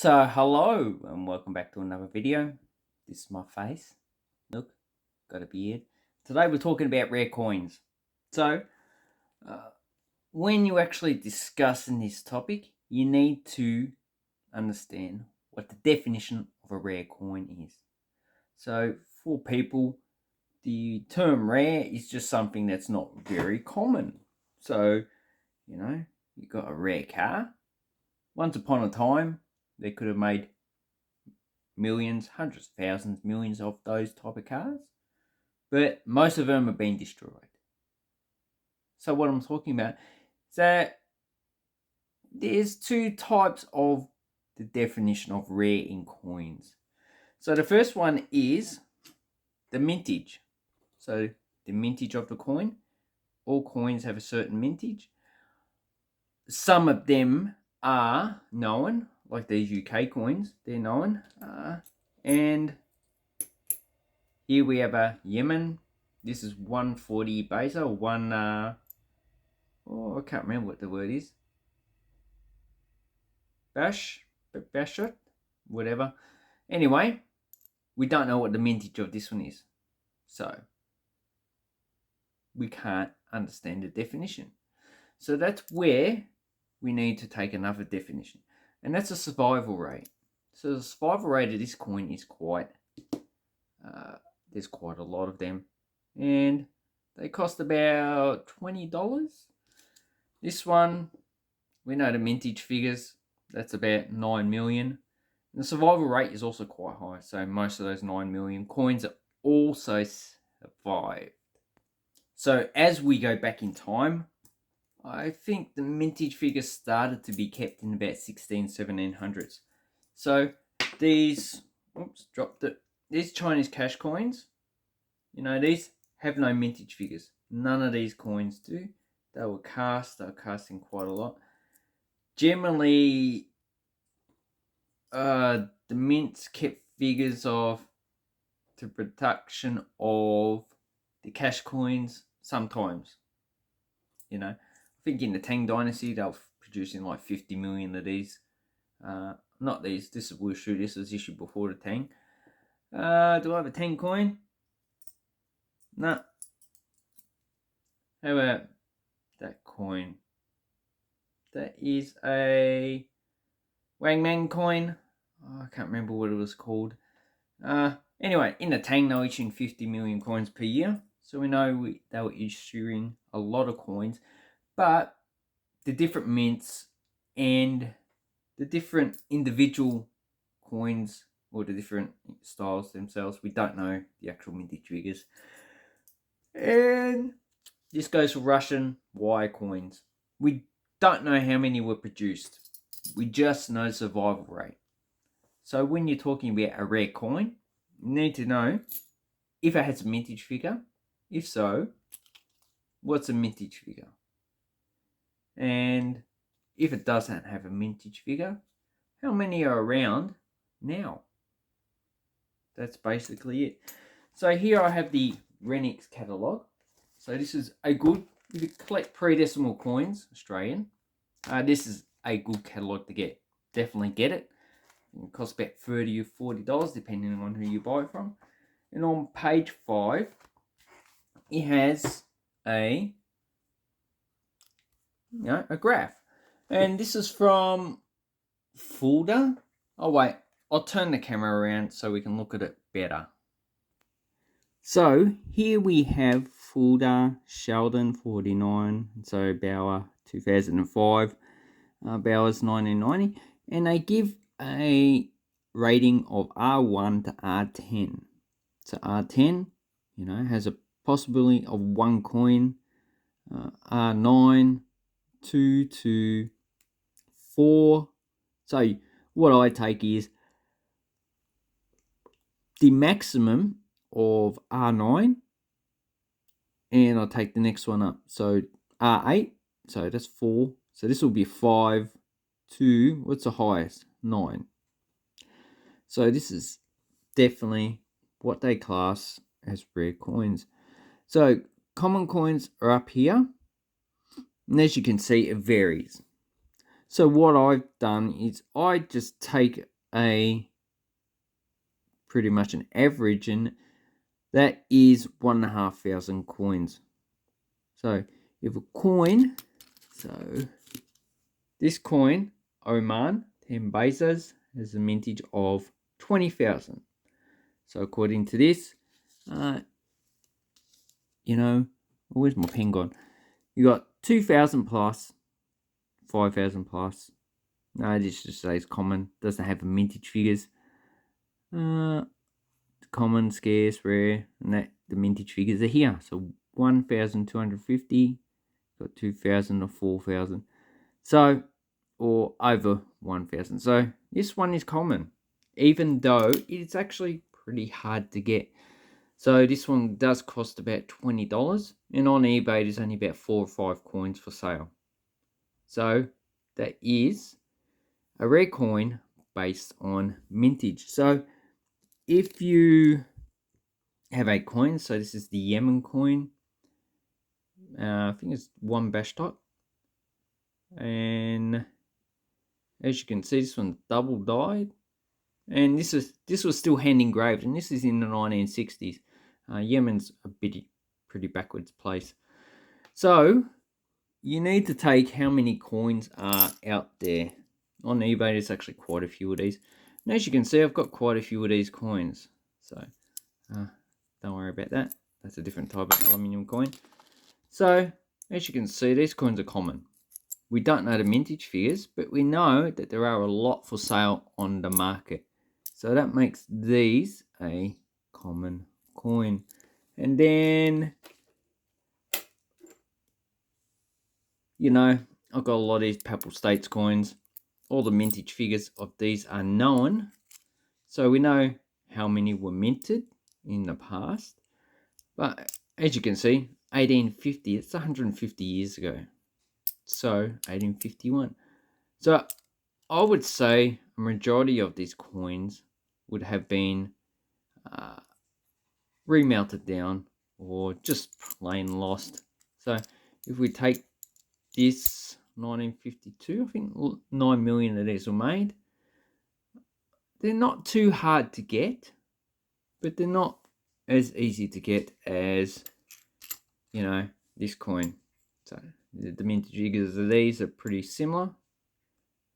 So hello and welcome back to another video. This is my face. Look, got a beard. Today we're talking about rare coins. So uh, when you're actually discussing this topic, you need to understand what the definition of a rare coin is. So for people, the term rare is just something that's not very common. So, you got a rare car. Once upon a time, they could have made millions, hundreds of thousands, millions of those type of cars, but most of them have been destroyed. So what I'm talking about is that there's two types of the definition of rare in coins. So the first one is the mintage. So the mintage of the coin. All coins have a certain mintage. Some of them are known, like these UK coins, they're known. And here we have a Yemen. This is 140 basa, I can't remember what the word is. Bashut, whatever. Anyway, we don't know what the mintage of this one is. So, we can't understand the definition. So that's where we need to take another definition. And that's a survival rate. So the survival rate of this coin is there's quite a lot of them. And they cost about $20. This one, we know the mintage figures, that's about 9 million. And the survival rate is also quite high, so most of those 9 million coins are also survived. So as we go back in time, I think the mintage figures started to be kept in about 1700s. So these, these Chinese cash coins, these have no mintage figures. None of these coins do. They were casting quite a lot. Generally, the mints kept figures of the production of the cash coins sometimes. I think in the Tang Dynasty, they were producing like 50 million of these. Not these, this is Wushu, this was issued before the Tang. Do I have a Tang coin? No. How about that coin? That is a Wangman coin. I can't remember what it was called. Anyway, in the Tang, they were issuing 50 million coins per year. So we know they were issuing a lot of coins. But the different mints and the different individual coins or the different styles themselves, we don't know the actual mintage figures. And this goes for Russian wire coins. We don't know how many were produced. We just know survival rate. So when you're talking about a rare coin, you need to know if it has a mintage figure. If so, what's a mintage figure? And if it doesn't have a mintage figure, how many are around now? That's basically it. So here I have the Renix catalogue. So this is a good, if you collect pre-decimal coins, Australian, this is a good catalogue to get. Definitely get it. It costs about $30 or $40 depending on who you buy it from. And on page 5, it has a graph. And this is from Fulda. Oh wait, I'll turn the camera around so we can look at it better. So here we have Fulda, Sheldon 49, so Bauer 2005, Bauer's 1990, and they give a rating of R1 to R10. So R10, has a possibility of one coin, R9, 2 to 4. So what I take is the maximum of R9, and I'll take the next one up. So R8, so that's 4. So this will be 5 to, what's the highest? 9. So this is definitely what they class as rare coins. So common coins are up here, and as you can see, it varies. So what I've done is I just take pretty much an average, and that is 1,500 coins. So if a coin, so this coin, Oman, 10 pesos, has a mintage of 20,000. So according to this, where's my pen gone? You got 2,000 plus, 5,000 plus. No, this just says common. Doesn't have the mintage figures. Common, scarce, rare, and that the mintage figures are here. So 1,250, got 2,000 or 4,000. So, or over 1,000. So this one is common, even though it's actually pretty hard to get. So this one does cost about $20, and on eBay there's only about 4 or 5 coins for sale. So that is a rare coin based on mintage. So if you have 8 coins, so this is the Yemen Coin. I think it's 1 bash type, and as you can see, this one's double dyed, and this was still hand engraved, and this is in the 1960s. Yemen's a pretty backwards place. So you need to take how many coins are out there. On eBay, there's actually quite a few of these. And as you can see, I've got quite a few of these coins. So don't worry about that. That's a different type of aluminium coin. So as you can see, these coins are common. We don't know the mintage figures, but we know that there are a lot for sale on the market. So that makes these a common coin. And then, I've got a lot of these Papal States coins. All the mintage figures of these are known. So we know how many were minted in the past. But as you can see, 1850, it's 150 years ago. So 1851. So I would say a majority of these coins would have been remelted down or just plain lost. So if we take this 1952, I think 9 million of these were made. They're not too hard to get, but they're not as easy to get as, this coin. So the mintage figures of these are pretty similar,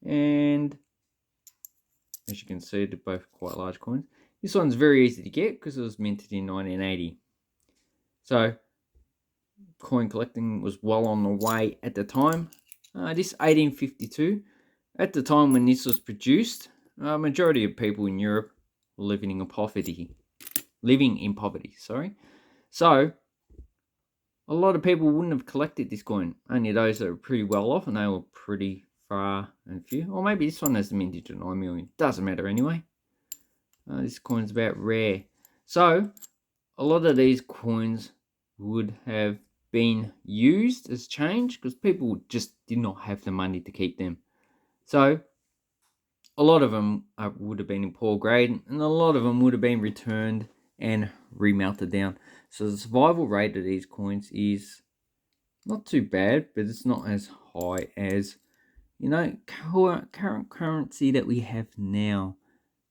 and as you can see, they're both quite large coins. This one's very easy to get because it was minted in 1980. So coin collecting was well on the way at the time. This 1852, at the time when this was produced, majority of people in Europe were living in poverty. So a lot of people wouldn't have collected this coin. Only those that were pretty well off, and they were pretty far and few. Or maybe this one has the mintage of 9 million. Doesn't matter anyway. This coin's about rare. So a lot of these coins would have been used as change because people just did not have the money to keep them. So a lot of them would have been in poor grade, and a lot of them would have been returned and remelted down. So the survival rate of these coins is not too bad, but it's not as high as, current currency that we have now.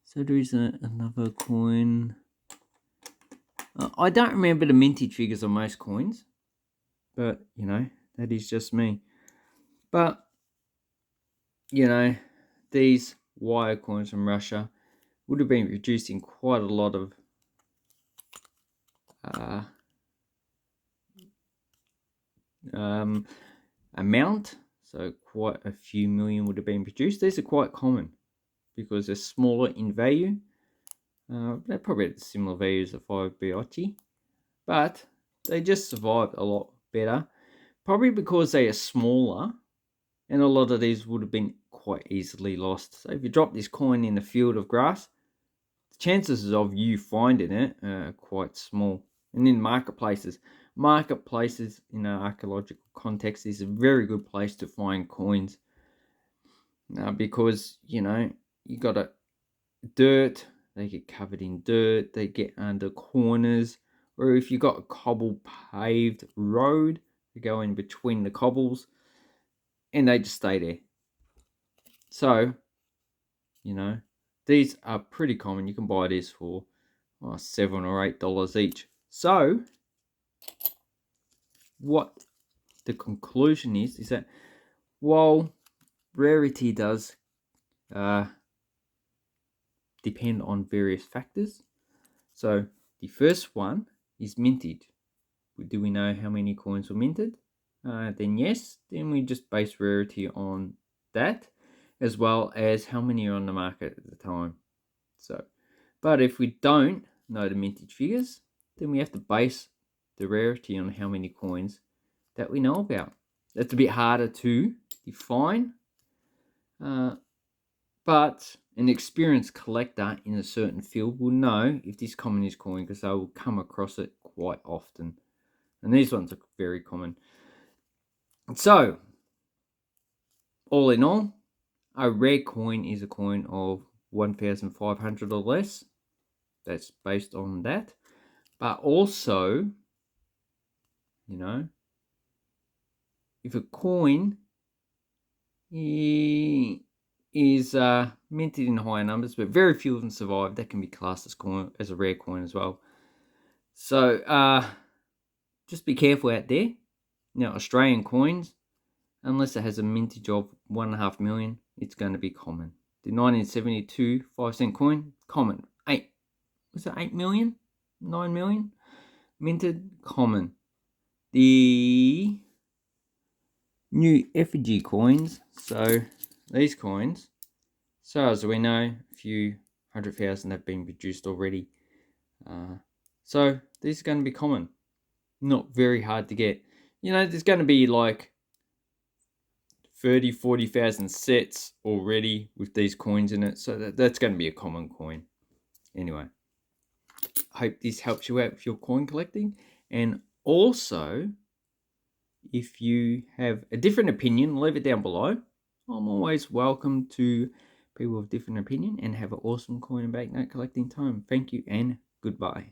So there is another coin. I don't remember the mintage figures on most coins, but, that is just me. But, these wire coins from Russia would have been reduced in quite a lot of amount. So quite a few million would have been produced. These are quite common because they're smaller in value. They're probably at similar values of 5 Biotti, but they just survived a lot better, probably because they are smaller, and a lot of these would have been quite easily lost. So if you drop this coin in a field of grass, the chances of you finding it are quite small. And in marketplaces in an archaeological context is a very good place to find coins, because you got dirt. They get covered in dirt, they get under corners, or if you got a cobble paved road, they go in between the cobbles, and they just stay there. So, you know, these are pretty common. You can buy this for $7 or $8 each. So, what the conclusion is that while rarity does depend on various factors, so the first one is mintage. Do we know how many coins were minted? Then yes, then we just base rarity on that, as well as how many are on the market at the time. So, but if we don't know the mintage figures, then we have to base the rarity on how many coins that we know about. That's a bit harder to define, but an experienced collector in a certain field will know if this coin is coin, because they will come across it quite often. And these ones are very common. So, all in all, a rare coin is a coin of 1,500 or less. That's based on that. But also, you know, if a coin is minted in higher numbers, but very few of them survive, that can be classed as a rare coin as well. So, just be careful out there. Now, Australian coins, unless it has a mintage of 1.5 million, it's going to be common. The 1972 5-cent coin, common. 8 million? 9 million? Minted, common. The new effigy coins, so these coins, so as we know, a few 100,000 have been produced already. So these are going to be common. Not very hard to get. You know, there's going to be like 40,000 sets already with these coins in it, so that's going to be a common coin. Anyway, I hope this helps you out with your coin collecting. And also, if you have a different opinion, leave it down below. I'm always welcome to people with different opinion, and have an awesome coin and banknote collecting time. Thank you and goodbye.